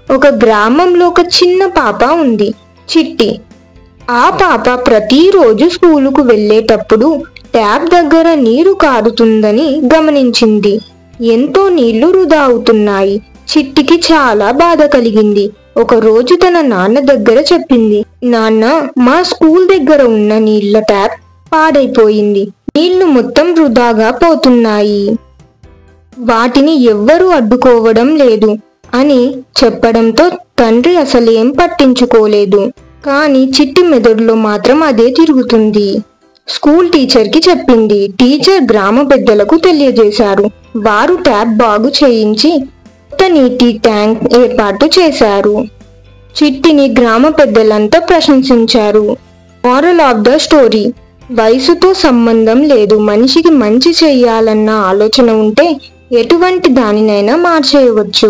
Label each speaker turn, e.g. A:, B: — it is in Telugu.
A: ఒక గ్రామంలో ఒక చిన్న పాప ఉంది, చిట్టి. ఆ పాప ప్రతిరోజు స్కూలుకు వెళ్ళేటప్పుడు ట్యాప్ దగ్గర నీరు కారుతుందని గమనించింది. ఎంతో నీళ్లు వృధా అవుతున్నాయి. చిట్టికి చాలా బాధ కలిగింది. ఒక రోజు తన నాన్న దగ్గర చెప్పింది, నాన్న, మా స్కూల్ దగ్గర ఉన్న నీళ్ల ట్యాప్ పాడైపోయింది. నీళ్లు మొత్తం వృధాగా పోతున్నాయి. వాటిని ఎవ్వరూ అడ్డుకోవడం లేదు అని చెప్పడంతో తండ్రి అసలేం పట్టించుకోలేదు. కానీ చిట్టి మెదడులో మాత్రం అదే తిరుగుతుంది. స్కూల్ టీచర్కి చెప్పింది. టీచర్ గ్రామ పెద్దలకు తెలియజేశారు. వారు ట్యాప్ బాగు చేయించి కొత్త నీటి ట్యాంక్ ఏర్పాటు చేశారు. చిట్టిని గ్రామ పెద్దలంతా ప్రశంసించారు. మోరల్ ఆఫ్ ద స్టోరీ: వయసుతో సంబంధం లేదు. మనిషికి మంచి చెయ్యాలన్న ఆలోచన ఉంటే ఎటువంటి దానినైనా మార్చేయవచ్చు.